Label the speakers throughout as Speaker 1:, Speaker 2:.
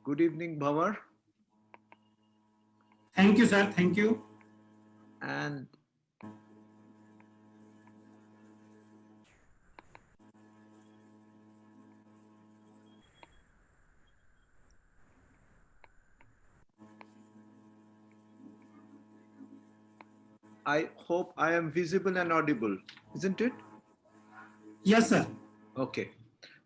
Speaker 1: Good evening, Bhavar.
Speaker 2: Thank you, sir. Thank you.
Speaker 1: And I hope I am visible and audible, isn't it?
Speaker 2: Yes, sir.
Speaker 1: Okay.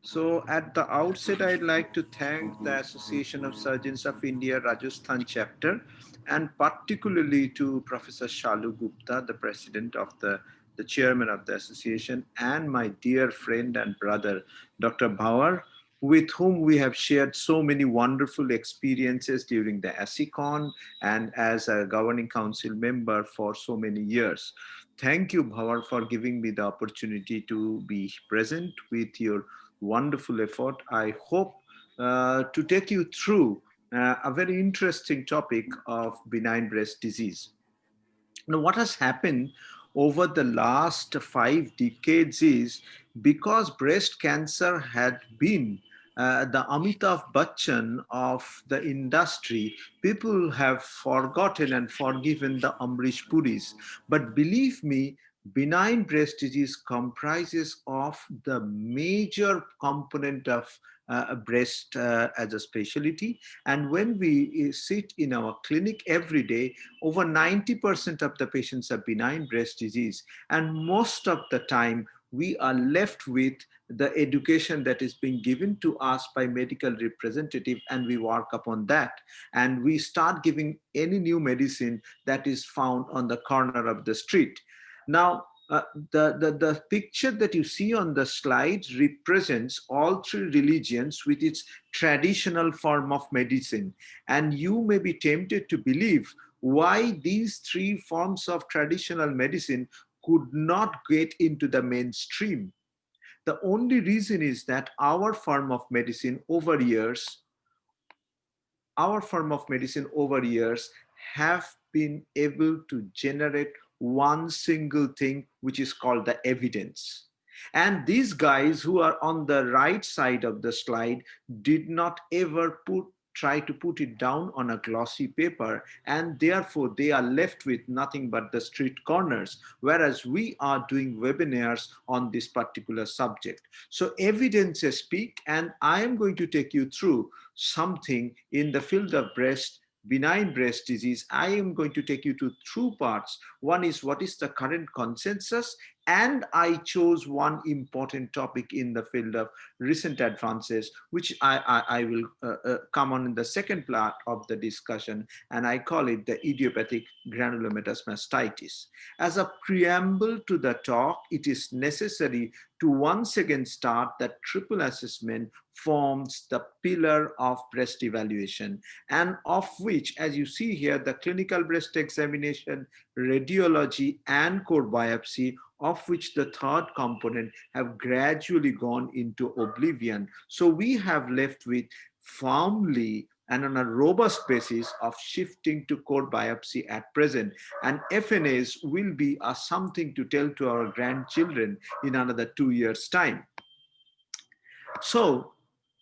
Speaker 1: So at the outset, I'd like to thank the Association of Surgeons of India Rajasthan chapter, and particularly to Professor Shalu Gupta, the president of the chairman of the association, and my dear friend and brother, Dr. Bhawar, with whom we have shared so many wonderful experiences during the ASICON and as a governing council member for so many years. Thank you, Bhawar, for giving me the opportunity to be present with your wonderful effort. I hope to take you through a very interesting topic of benign breast disease. Now, what has happened over the last 5 decades is because breast cancer had been the Amitabh Bachchan of the industry, people have forgotten and forgiven the Amrish Puris. But believe me, benign breast disease comprises of the major component of breast as a specialty. And when we sit in our clinic every day, over 90% of the patients have benign breast disease. And most of the time, we are left with the education that is being given to us by medical representative, and we work upon that. And we start giving any new medicine that is found on the corner of the street. Now, the picture that you see on the slide represents all three religions with its traditional form of medicine. And you may be tempted to believe why these three forms of traditional medicine could not get into the mainstream. The only reason is that our form of medicine over years have been able to generate one single thing, which is called the evidence. And these guys who are on the right side of the slide did not ever try to put it down on a glossy paper, and therefore they are left with nothing but the street corners, whereas we are doing webinars on this particular subject. So evidences speak, and I am going to take you through something in the field of benign breast disease. I am going to take you to two parts. One is what is the current consensus, and I chose one important topic in the field of recent advances, which I will come on in the second part of the discussion, and I call it the idiopathic granulometastasitis. As a preamble to the talk, it is necessary to once again start that triple assessment forms the pillar of breast evaluation, and of which, as you see here, the clinical breast examination, radiology, and core biopsy, of which the third component have gradually gone into oblivion. So we have left with firmly and on a robust basis of shifting to core biopsy at present. And FNAs will be something to tell to our grandchildren in another 2 years' time. So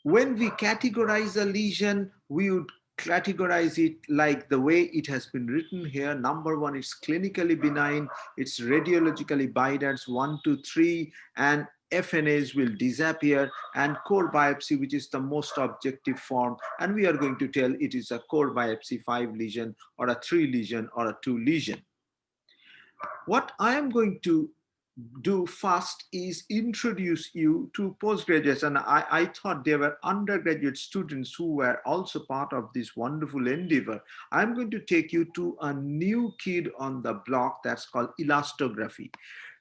Speaker 1: when we categorize a lesion, we would categorize it like the way it has been written here. Number one, it's clinically benign, it's radiologically bidens 1 to 3, and FNAs will disappear, and core biopsy, which is the most objective form, and we are going to tell it is a core biopsy 5 lesion or a 3 lesion or a 2 lesion. What I am going to do first is introduce you to postgraduates. And I thought there were undergraduate students who were also part of this wonderful endeavor. I'm going to take you to a new kid on the block that's called elastography.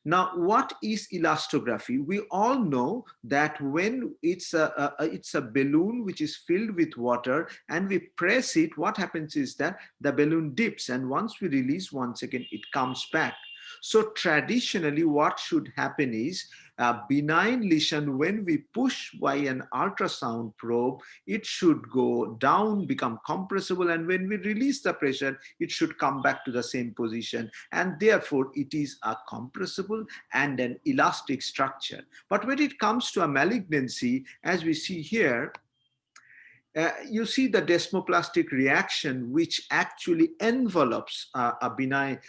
Speaker 1: Now, what is elastography? We all know that when it's a balloon which is filled with water and we press it, what happens is that the balloon dips, and once we release once again, it comes back. So traditionally, what should happen is a benign lesion, when we push by an ultrasound probe, it should go down, become compressible, and when we release the pressure, it should come back to the same position. And therefore, it is a compressible and an elastic structure. But when it comes to a malignancy, as we see here, You see the desmoplastic reaction, which actually envelopes a benign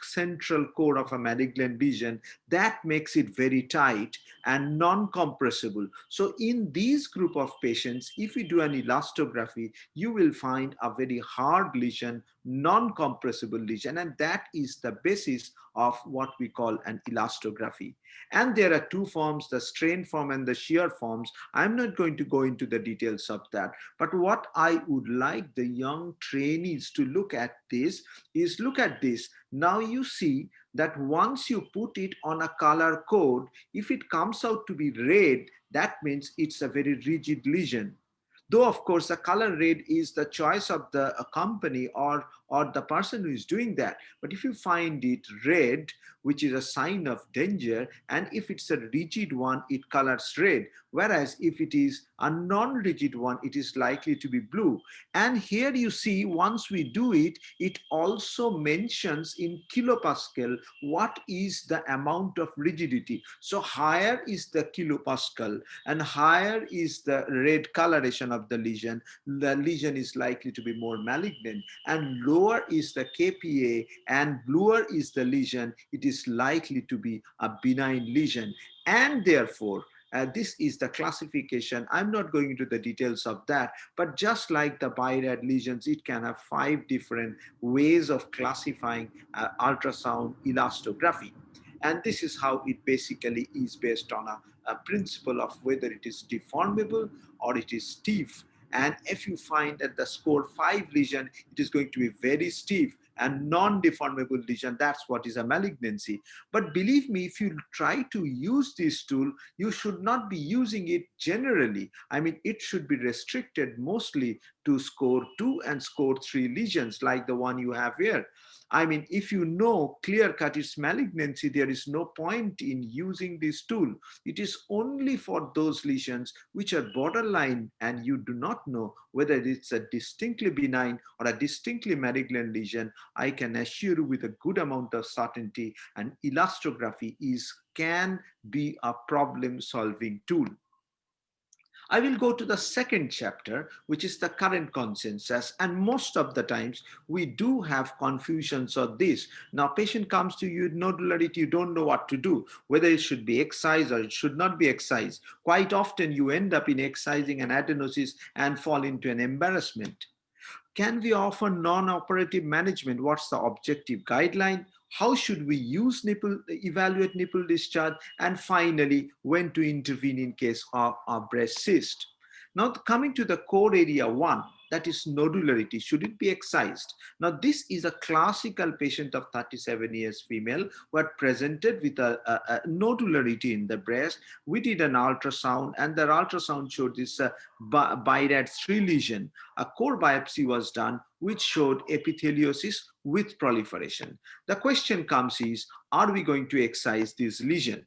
Speaker 1: central core of a malignant lesion, that makes it very tight and non-compressible. So in these group of patients, if you do an elastography, you will find a very hard lesion, non-compressible lesion, and that is the basis of what we call an elastography. And there are two forms, the strain form and the shear forms. I'm not going to go into the details of that. But what I would like the young trainees to look at this is, look at this. Now you see that once you put it on a color code, if it comes out to be red, that means it's a very rigid lesion. Though of course the color red is the choice of the company or the person who is doing that. But if you find it red, which is a sign of danger, and if it's a rigid one, it colors red. Whereas if it is a non-rigid one, it is likely to be blue. And here you see, once we do it, it also mentions in kilopascal what is the amount of rigidity. So higher is the kilopascal and higher is the red coloration of the lesion is likely to be more malignant, and lower is the kPa and bluer is the lesion, it is likely to be a benign lesion. And therefore, this is the classification. I'm not going into the details of that, but just like the BIRAD lesions, it can have 5 different ways of classifying ultrasound elastography. And this is how it basically is, based on a principle of whether it is deformable or it is stiff. And if you find that the score 5 lesion, it is going to be very stiff and non-deformable lesion. That's what is a malignancy. But believe me, if you try to use this tool, you should not be using it generally. I mean, it should be restricted mostly to score 2 and score 3 lesions like the one you have here. I mean, if you know clear cut it's malignancy, there is no point in using this tool. It is only for those lesions which are borderline and you do not know whether it's a distinctly benign or a distinctly malignant lesion. I can assure you with a good amount of certainty, an elastography can be a problem solving tool. I will go to the second chapter, which is the current consensus. And most of the times we do have confusions on this. Now, patient comes to you with nodularity, you don't know what to do, whether it should be excised or it should not be excised. Quite often you end up in excising an adenosis and fall into an embarrassment. Can we offer non-operative management? What's the objective guideline? How should we evaluate nipple discharge? And finally, when to intervene in case of a breast cyst. Now, coming to the core area 1, that is nodularity. Should it be excised? Now, this is a classical patient of 37 years female who had presented with a nodularity in the breast. We did an ultrasound, and the ultrasound showed this BIRAD 3 lesion. A core biopsy was done, which showed epitheliosis with proliferation. The question comes is, are we going to excise this lesion?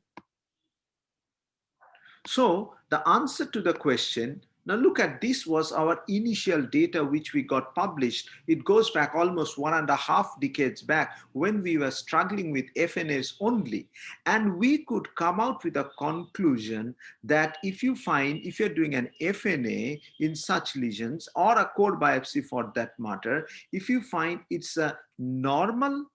Speaker 1: So the answer to the question, now look at, this was our initial data which we got published. It goes back almost 1.5 decades back when we were struggling with FNAs only. And we could come out with a conclusion that if you're doing an FNA in such lesions or a core biopsy for that matter, if you find it's a normal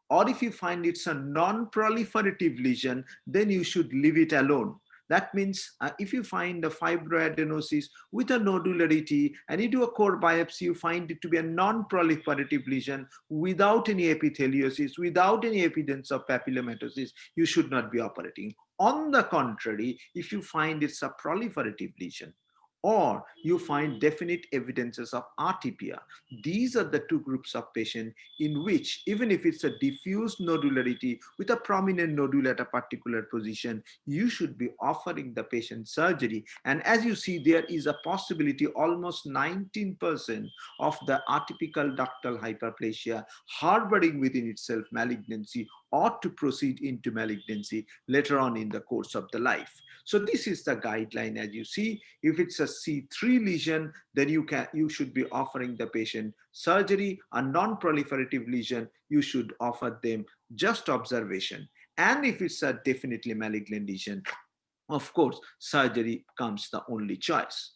Speaker 1: or if you find it's a non-proliferative lesion, then you should leave it alone. That means if you find a fibroadenosis with a nodularity and you do a core biopsy, you find it to be a non-proliferative lesion without any epitheliosis, without any evidence of papillomatosis, you should not be operating. On the contrary, if you find it's a proliferative lesion, or you find definite evidences of RTPR. These are the two groups of patients in which, even if it's a diffuse nodularity with a prominent nodule at a particular position, you should be offering the patient surgery. And as you see, there is a possibility almost 19% of the atypical ductal hyperplasia harboring within itself malignancy ought to proceed into malignancy later on in the course of the life. So this is the guideline. As you see, if it's a C3 lesion, then you should be offering the patient surgery. A non-proliferative lesion, you should offer them just observation. And if it's a definitely malignant lesion, of course, surgery becomes the only choice.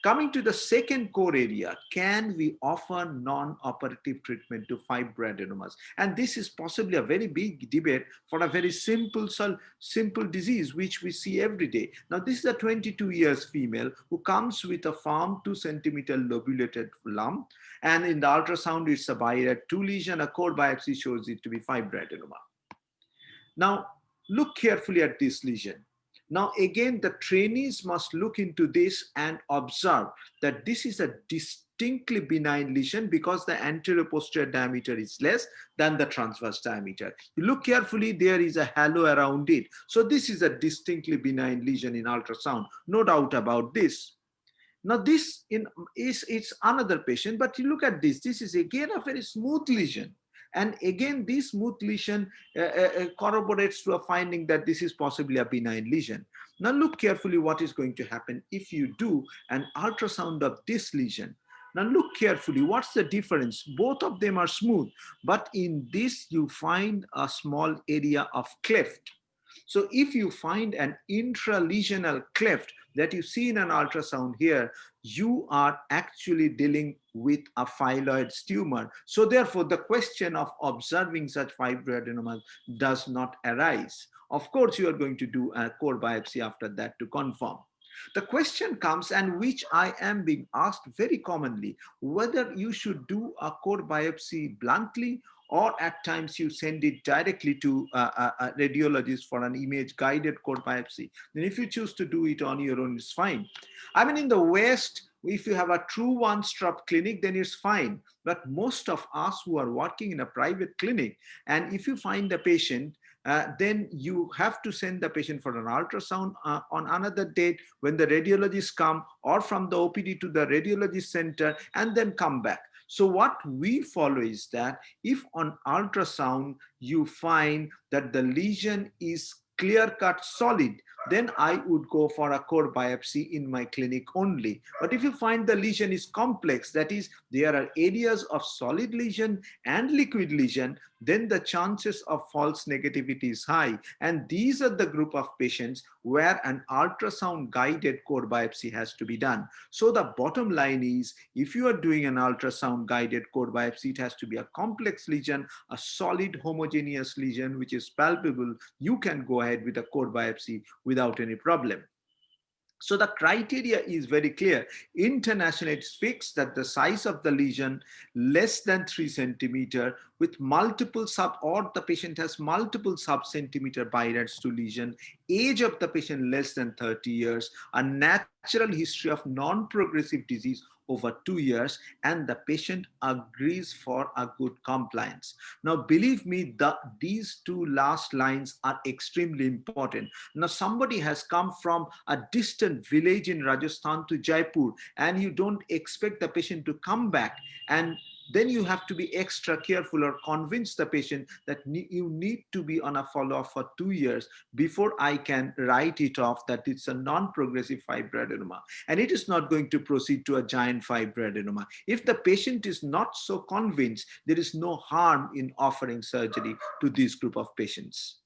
Speaker 1: Coming to the second core area, can we offer non-operative treatment to fibroadenomas? And this is possibly a very big debate for a very simple disease which we see every day. Now, this is a 22 years female who comes with a firm 2 centimeter lobulated lump, and in the ultrasound, it's a bi-red 2 lesion. A core biopsy shows it to be fibroadenoma. Now, look carefully at this lesion. Now, again, the trainees must look into this and observe that this is a distinctly benign lesion because the anterior-posterior diameter is less than the transverse diameter. You look carefully, there is a halo around it. So this is a distinctly benign lesion in ultrasound, no doubt about this. Now this is it's another patient, but you look at this. This is again a very smooth lesion. And again, this smooth lesion corroborates to a finding that this is possibly a benign lesion. Now look carefully what is going to happen if you do an ultrasound of this lesion. Now look carefully, what's the difference? Both of them are smooth, but in this you find a small area of cleft. So if you find an intralesional cleft that you see in an ultrasound here, you are actually dealing with a phylloid tumor. So therefore, the question of observing such fibroadenomas does not arise. Of course, you are going to do a core biopsy after that to confirm. The question comes, and which I am being asked very commonly, whether you should do a core biopsy bluntly or at times you send it directly to a radiologist for an image guided core biopsy. Then if you choose to do it on your own, it's fine. I mean, in the West, if you have a true one-stop clinic, then it's fine. But most of us who are working in a private clinic, and if you find a patient, then you have to send the patient for an ultrasound on another date when the radiologists come, or from the OPD to the radiology center, and then come back. So what we follow is that if on ultrasound you find that the lesion is clear-cut solid, then I would go for a core biopsy in my clinic only. But if you find the lesion is complex, that is, there are areas of solid lesion and liquid lesion, then the chances of false negativity is high. And these are the group of patients where an ultrasound guided core biopsy has to be done. So the bottom line is, if you are doing an ultrasound guided core biopsy, it has to be a complex lesion, a solid homogeneous lesion which is palpable. You can go ahead with a core biopsy without any problem. So the criteria is very clear. Internationally, it's fixed that the size of the lesion less than 3 centimeter with multiple or the patient has multiple sub-centimeter bi-rads to lesion, age of the patient less than 30 years, a natural history of non-progressive disease over 2 years, and the patient agrees for a good compliance. Now, believe me, these two last lines are extremely important. Now, somebody has come from a distant village in Rajasthan to Jaipur, and you don't expect the patient to come back, and then you have to be extra careful or convince the patient that you need to be on a follow-up for 2 years before I can write it off that it's a non-progressive fibroadenoma. And it is not going to proceed to a giant fibroadenoma. If the patient is not so convinced, there is no harm in offering surgery to this group of patients.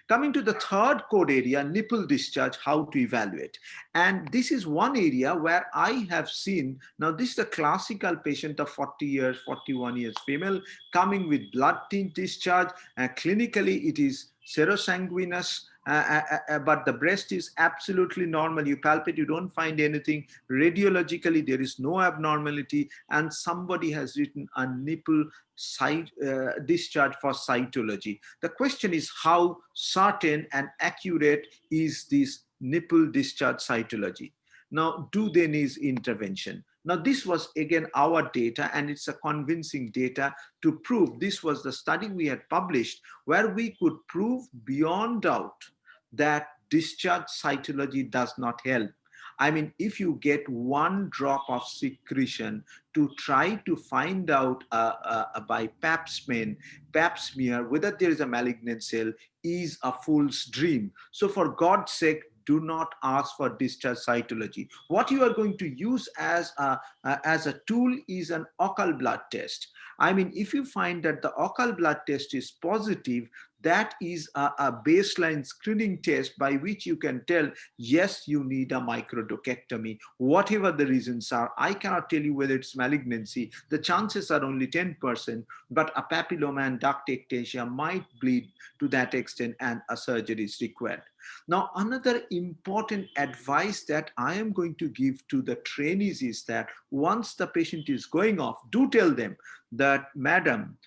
Speaker 1: Coming to the third code area, nipple discharge, how to evaluate. And this is one area where I have seen, now this is a classical patient of 40 years, 41 years female coming with blood tint discharge. Clinically, it is serosanguinous, but the breast is absolutely normal. You palpate, you don't find anything. Radiologically, there is no abnormality, and somebody has written a nipple discharge for cytology. The question is, how certain and accurate is this nipple discharge cytology? Now, do they need intervention? Now, this was again our data, and it's a convincing data to prove. This was the study we had published where we could prove beyond doubt that discharge cytology does not help. I mean, if you get one drop of secretion to try to find out by pap smear whether there is a malignant cell is a fool's dream. So for God's sake, do not ask for discharge cytology. What you are going to use as a tool is an occult blood test. I mean, if you find that the occult blood test is positive, that is a baseline screening test by which you can tell, yes, you need a microdocectomy, whatever the reasons are. I cannot tell you whether it's malignancy. The chances are only 10%, but a papilloma and duct ectasia might bleed to that extent and a surgery is required. Now, another important advice that I am going to give to the trainees is that once the patient is going off, do tell them that, madam,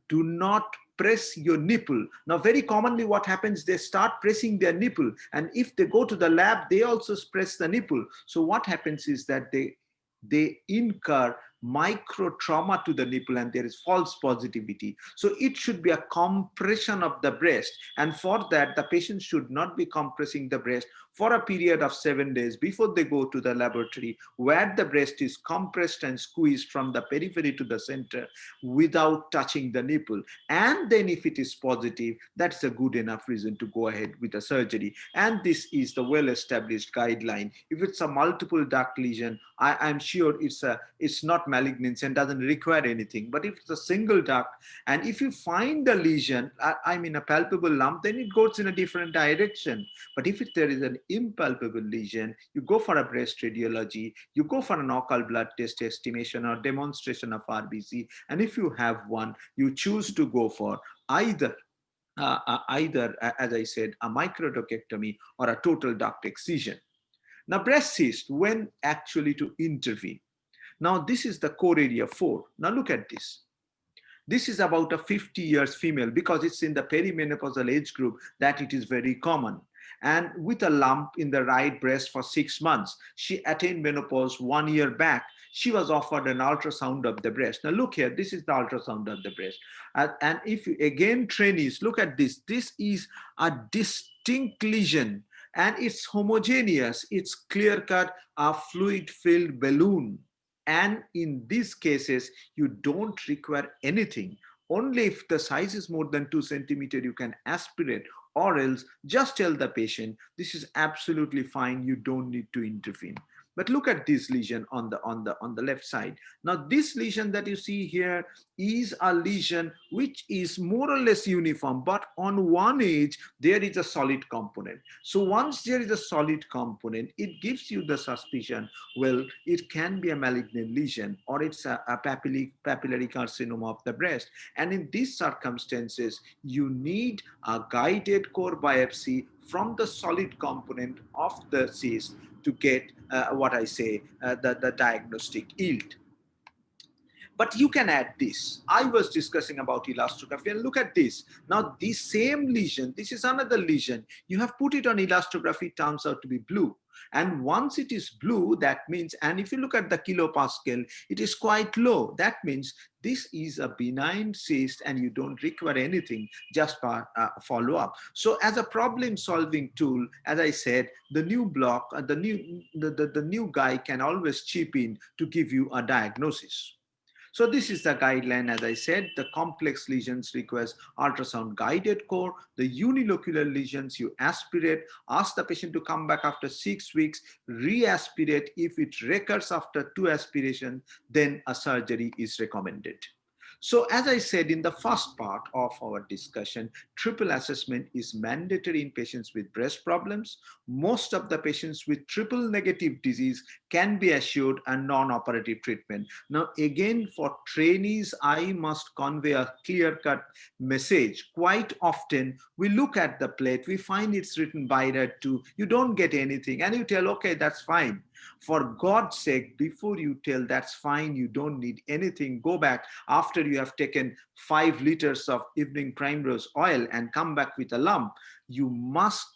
Speaker 1: do not press your nipple. Now, very commonly what happens, they start pressing their nipple, and if they go to the lab, they also press the nipple. So what happens is that they incur micro trauma to the nipple and there is false positivity. So it should be a compression of the breast, and for that the patient should not be compressing the breast for a period of 7 days before they go to the laboratory, where the breast is compressed and squeezed from the periphery to the center without touching the nipple. And then if it is positive, that's a good enough reason to go ahead with the surgery. And this is the well established guideline. If it's a multiple duct lesion, I'm sure it's not malignancy and doesn't require anything. But if it's a single duct, and if you find a lesion, I mean a palpable lump, then it goes in a different direction. But if there is an impalpable lesion, you go for a breast radiology, you go for an occult blood test estimation or demonstration of RBC, and if you have one, you choose to go for either as I said, a microdocectomy or a total duct excision. Now, breast cyst, when actually to intervene? Now, this is the core area 4. Now, look at this. This is about a 50 years female, because it's in the perimenopausal age group that it is very common. And with a lump in the right breast for 6 months, she attained menopause 1 year back. She was offered an ultrasound of the breast. Now look here, this is the ultrasound of the breast. And if you, again, trainees, look at this. This is a distinct lesion and it's homogeneous. It's clear-cut, a fluid-filled balloon. And in these cases, you don't require anything. Only if the size is more than 2 centimeters, you can aspirate, or else just tell the patient, this is absolutely fine, you don't need to intervene. But look at this lesion on the left side. Now this lesion that you see here is a lesion which is more or less uniform, but on one edge there is a solid component. So once there is a solid component, it gives you the suspicion, well, it can be a malignant lesion or it's a papillary carcinoma of the breast. And in these circumstances, you need a guided core biopsy from the solid component of the cyst to get what I say, the diagnostic yield. But you can add this. I was discussing about elastography, and look at this. Now, this same lesion, this is another lesion. You have put it on elastography, it turns out to be blue. And once it is blue, that means, and if you look at the kilopascal, it is quite low. That means this is a benign cyst and you don't require anything, just follow up. So as a problem solving tool, as I said, the new block, the new guy can always chip in to give you a diagnosis. So this is the guideline. As I said, the complex lesions requires ultrasound guided core. The unilocular lesions, you aspirate, ask the patient to come back after 6 weeks, re-aspirate. If it recurs after 2 aspirations, then a surgery is recommended. So as I said in the first part of our discussion, triple assessment is mandatory in patients with breast problems. Most of the patients with triple negative disease can be assured a non-operative treatment. Now again, for trainees, I must convey a clear-cut message. Quite often we look at the plate, we find it's written BIRAD 2, you don't get anything, and you tell, okay, that's fine. For God's sake, before you tell that's fine, you don't need anything, go back after you have taken 5 liters of evening primrose oil and come back with a lump. You must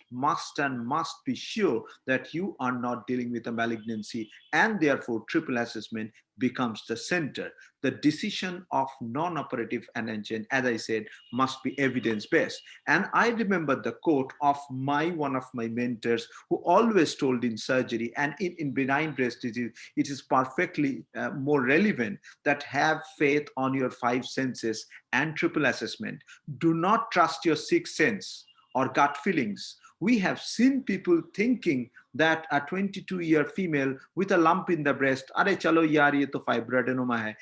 Speaker 1: be sure that you are not dealing with a malignancy, and therefore triple assessment becomes the center. The decision of non-operative antigen, as I said, must be evidence-based. And I remember the quote of one of my mentors who always told in surgery and in benign breast disease, it is perfectly more relevant, that have faith on your 5 senses and triple assessment. Do not trust your 6th sense or gut feelings. We have seen people thinking that a 22-year female with a lump in the breast, are chalo yaar ye to fibroadenoma hai,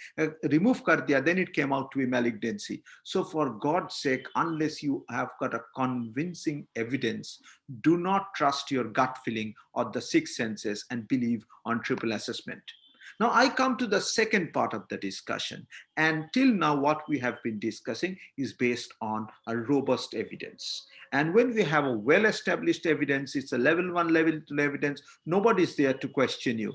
Speaker 1: remove kar diya, then it came out to be malignancy. So for God's sake, unless you have got a convincing evidence, do not trust your gut feeling or the sixth senses and believe on triple assessment. Now, I come to the second part of the discussion. And till now, what we have been discussing is based on a robust evidence. And when we have a well established evidence, it's a level one, level two evidence, nobody's there to question you.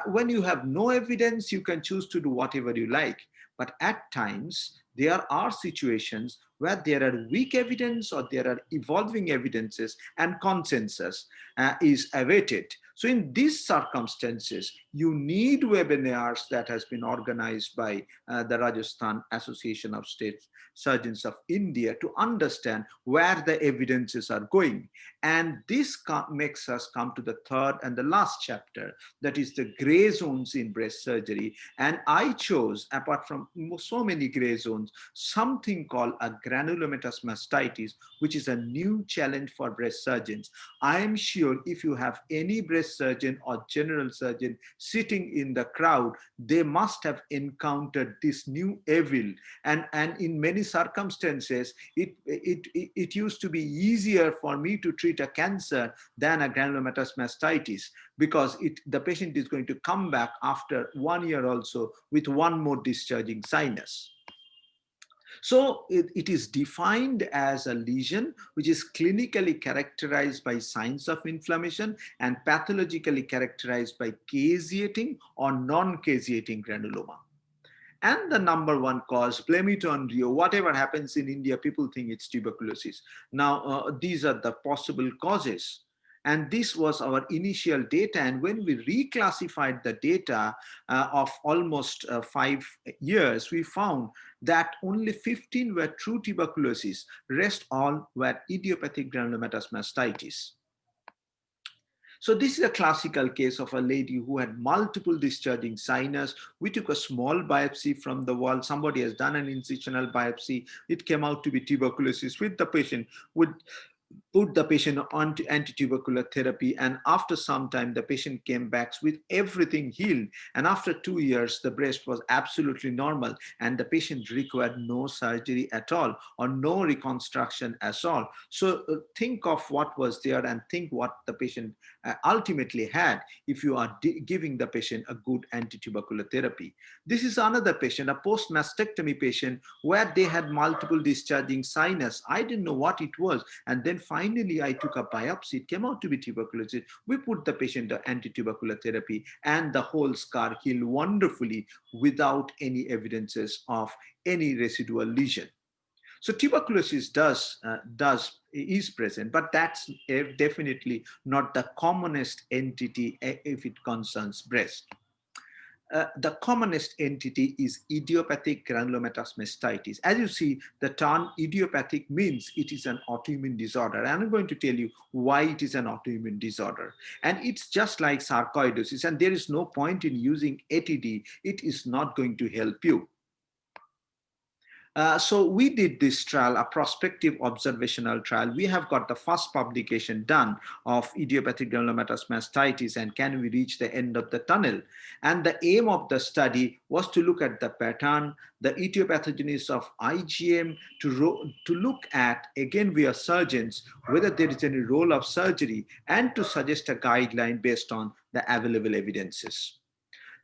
Speaker 1: When you have no evidence, you can choose to do whatever you like. But at times, there are situations where there are weak evidence or there are evolving evidences and consensus is awaited. So in these circumstances, you need webinars that has been organized by the Rajasthan Association of State Surgeons of India to understand where the evidences are going. And this makes us come to the third and the last chapter, that is the gray zones in breast surgery. And I chose, apart from so many gray zones, something called a granulomatous mastitis, which is a new challenge for breast surgeons. I am sure if you have any breast surgeon or general surgeon sitting in the crowd, they must have encountered this new evil. And in many circumstances, it used to be easier for me to treat a cancer than a granulomatous mastitis, because the patient is going to come back after 1 year also with one more discharging sinus. So it is defined as a lesion which is clinically characterized by signs of inflammation and pathologically characterized by caseating or non-caseating granuloma. And the number one cause, blame it on Rio, whatever happens in India, people think it's tuberculosis. Now, these are the possible causes. And this was our initial data. And when we reclassified the data of almost 5 years, we found that only 15 were true tuberculosis, rest all were idiopathic granulomatous mastitis. So this is a classical case of a lady who had multiple discharging sinus. We took a small biopsy from the wall. Somebody has done an incisional biopsy. It came out to be tuberculosis, with the patient would put the patient on anti-tubercular therapy, and after some time the patient came back with everything healed, and after 2 years the breast was absolutely normal and the patient required no surgery at all or no reconstruction at all. So think of what was there and think what the patient ultimately had if you are giving the patient a good anti-tubercular therapy. This is another patient, a post-mastectomy patient, where they had multiple discharging sinus. I didn't know what it was, and then finally I took a biopsy. It came out to be tuberculosis. We put the patient on anti-tubercular therapy and the whole scar healed wonderfully without any evidences of any residual lesion. So tuberculosis is present, but that's definitely not the commonest entity if it concerns breast. The commonest entity is idiopathic granulomatous mastitis. As you see, the term idiopathic means it is an autoimmune disorder. And I'm going to tell you why it is an autoimmune disorder. And it's just like sarcoidosis, and there is no point in using ATD. It is not going to help you. So we did this trial, a prospective observational trial. We have got the first publication done of idiopathic granulomatous mastitis and can we reach the end of the tunnel. And the aim of the study was to look at the pattern, the etiopathogenesis of IgM, to look at, again, we are surgeons, whether there is any role of surgery, and to suggest a guideline based on the available evidences.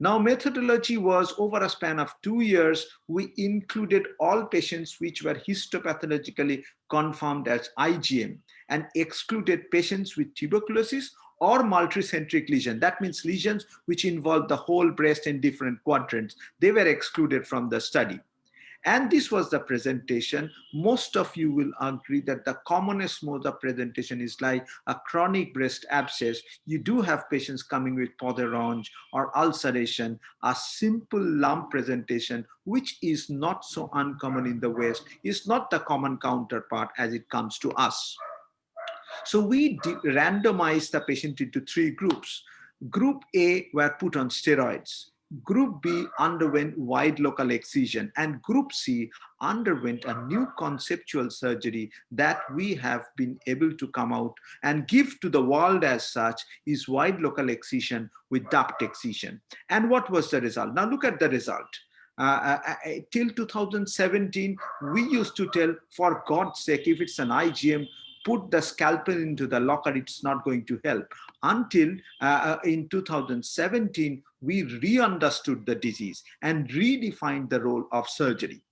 Speaker 1: Now, methodology was over a span of 2 years. We included all patients which were histopathologically confirmed as IgM and excluded patients with tuberculosis or multicentric lesion. That means lesions which involve the whole breast in different quadrants. They were excluded from the study. And this was the presentation. Most of you will agree that the commonest mode of presentation is like a chronic breast abscess. You do have patients coming with potheronge or ulceration, a simple lump presentation, which is not so uncommon in the West, is not the common counterpart as it comes to us. So we randomized the patient into 3 groups. Group A were put on steroids. Group B underwent wide local excision, and Group C underwent a new conceptual surgery that we have been able to come out and give to the world as such is wide local excision with duct excision. And what was the result? Now look at the result. Till 2017, we used to tell, for God's sake, if it's an IgM, put the scalpel into the locker, it's not going to help. Until in 2017, we re-understood the disease and redefined the role of surgery.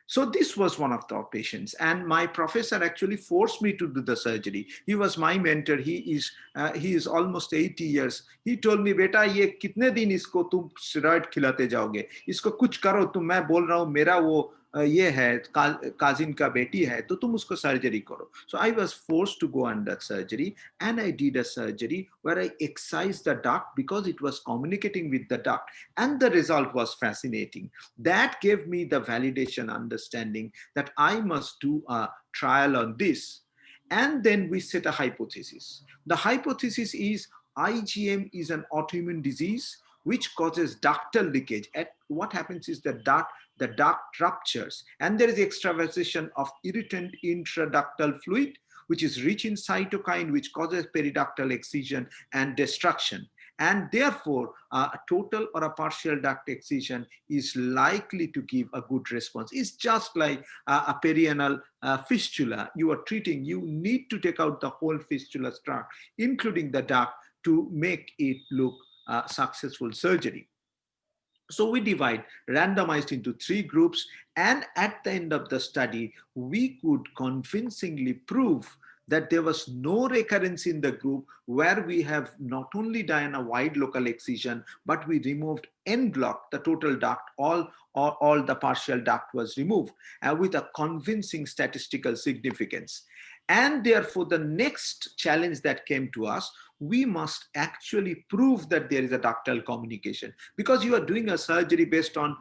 Speaker 1: So this was one of the patients, and my professor actually forced me to do the surgery. He was my mentor. He is almost 80 years. He told me, बेटा ये कितने दिन इसको तुम steroid खिलाते जाओगे, इसको कुछ करो तुम, मैं बोल रहा हूँ मेरा वो ये है काजिन का बेटी है तो तुम उसको सर्जरी करो. So I was forced to go under surgery, and I did a surgery where I excised the duct because it was communicating with the duct, and the result was fascinating. That gave me the validation understanding that I must do a trial on this. And then we set a hypothesis. The hypothesis is IgM is an autoimmune disease which causes ductal leakage. And what happens is the duct ruptures, and there is extravasation of irritant intraductal fluid, which is rich in cytokine, which causes periductal excision and destruction. And therefore, a total or a partial duct excision is likely to give a good response. It's just like a perianal fistula you are treating. You need to take out the whole fistula structure, including the duct, to make it look successful surgery. So we randomized into 3 groups, and at the end of the study, we could convincingly prove that there was no recurrence in the group where we have not only done a wide local excision, but we removed en bloc, the total duct, all the partial duct was removed with a convincing statistical significance. And therefore, the next challenge that came to us, we must actually prove that there is a ductal communication, because you are doing a surgery based on,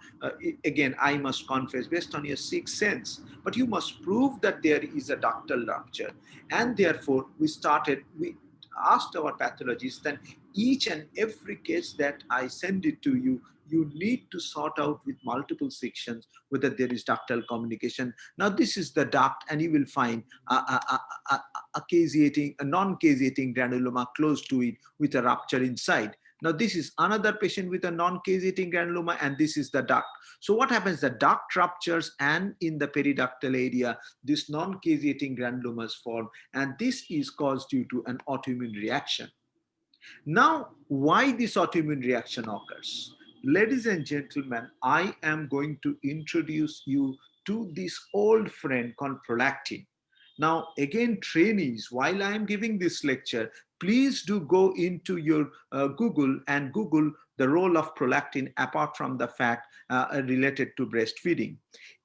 Speaker 1: again, I must confess, based on your sixth sense, but you must prove that there is a ductal rupture. And therefore, we asked our pathologists, then each and every case that I send it to you, you need to sort out with multiple sections whether there is ductal communication. Now this is the duct, and you will find a non-caseating granuloma close to it with a rupture inside. Now this is another patient with a non-caseating granuloma, and this is the duct. So what happens? The duct ruptures, and in the periductal area, this non-caseating granulomas form, and this is caused due to an autoimmune reaction. Now, why this autoimmune reaction occurs? Ladies and gentlemen, I am going to introduce you to this old friend called prolactin. Now, again, trainees, while I am giving this lecture, please do go into your Google and Google the role of prolactin apart from the fact related to breastfeeding.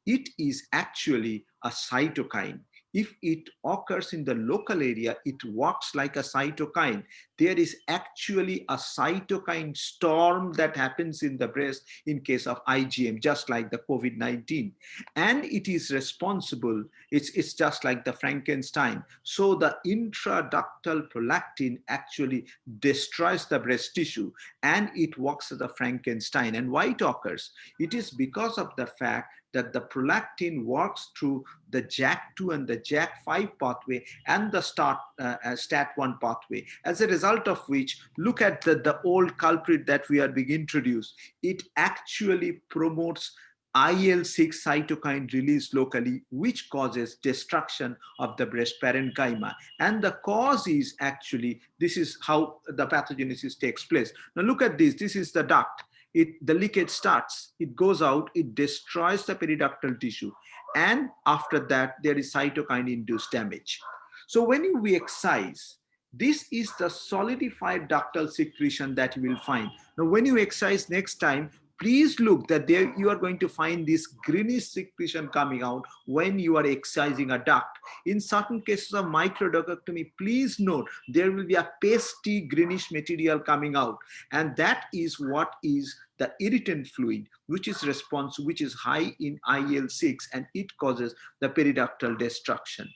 Speaker 1: It is actually a cytokine. If it occurs in the local area, it works like a cytokine. There is actually a cytokine storm that happens in the breast in case of IgM, just like the COVID-19. And it is responsible, it's just like the Frankenstein. So the intraductal prolactin actually destroys the breast tissue, and it works as a Frankenstein. And why it occurs? It is because of the fact that the prolactin works through the JAK2 and the JAK5 pathway and the STAT1 pathway. As a result of which, look at the old culprit that we are being introduced. It actually promotes IL-6 cytokine release locally, which causes destruction of the breast parenchyma. And the cause is actually, this is how the pathogenesis takes place. Now look at this. This is the duct. The leakage starts, it goes out, it destroys the periductal tissue, and after that there is cytokine induced damage. So when we excise, this is the solidified ductal secretion that you will find. Now when you excise next time, please look that there you are going to find this greenish secretion coming out when you are excising a duct. In certain cases of microductomy, please note there will be a pasty greenish material coming out, and that is what is the irritant fluid, which is high in IL-6, and it causes the periductal destruction.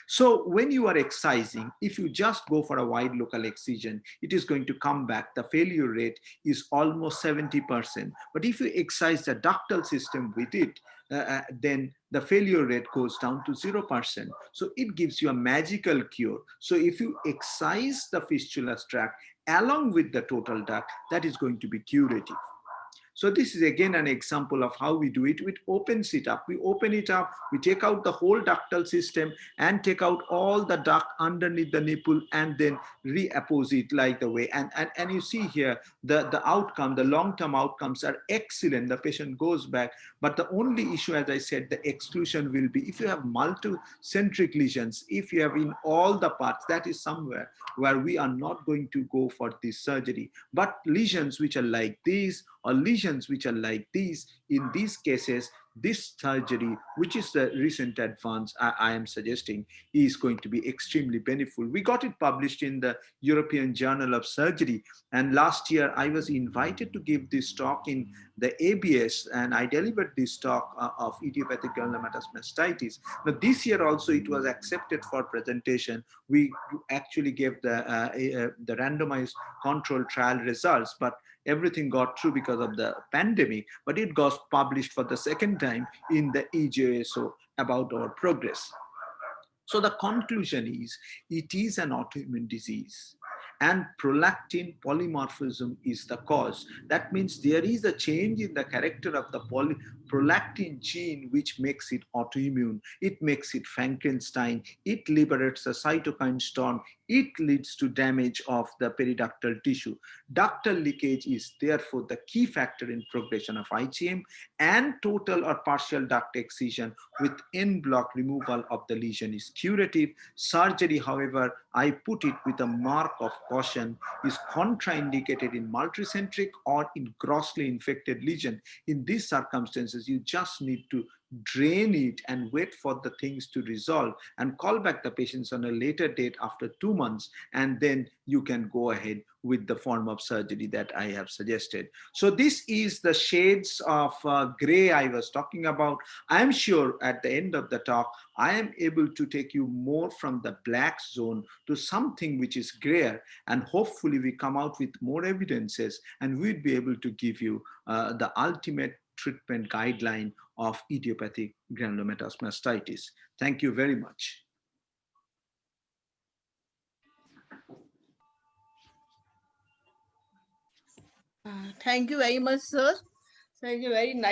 Speaker 1: So when you are excising, if you just go for a wide local excision, it is going to come back. The failure rate is almost 70%. But if you excise the ductal system with it, then the failure rate goes down to 0%. So it gives you a magical cure. So if you excise the fistula tract along with the total duct, that is going to be curative. So this is again an example of how we do it. We opens it up. We open it up. We take out the whole ductal system and take out all the duct underneath the nipple and then reappose it like the way. And you see here the outcome, the long-term outcomes are excellent. The patient goes back. But the only issue, as I said, the exclusion will be if you have multicentric lesions, if you have in all the parts, that is somewhere where we are not going to go for this surgery. But lesions which are like these or lesions which are like these, in these cases, this surgery, which is the recent advance I am suggesting, is going to be extremely beneficial. We got it published in the European Journal of Surgery. And last year, I was invited to give this talk in the ABS, and I delivered this talk of idiopathic granulomatous mastitis. Now, this year also, it was accepted for presentation. We actually gave the randomized control trial results, but everything got through because of the pandemic, but it got published for the second time in the EJSO about our progress. So the conclusion is, it is an autoimmune disease and prolactin polymorphism is the cause. That means there is a change in the character of the prolactin gene which makes it autoimmune. It makes it Frankenstein. It liberates the cytokine storm. It leads to damage of the periductal tissue. Ductal leakage is therefore the key factor in progression of IgM, and total or partial duct excision with en bloc removal of the lesion is curative. Surgery, however, I put it with a mark of caution, is contraindicated in multicentric or in grossly infected lesion. In these circumstances, you just need to drain it and wait for the things to resolve and call back the patients on a later date after 2 months, and then you can go ahead with the form of surgery that I have suggested. So this is the shades of gray I was talking about. I am sure at the end of the talk, I am able to take you more from the black zone to something which is grayer, and hopefully we come out with more evidences and we'd be able to give you the ultimate treatment guideline of idiopathic granulomatous mastitis. Thank you very much.
Speaker 3: Thank you very much, sir. Thank you very nice.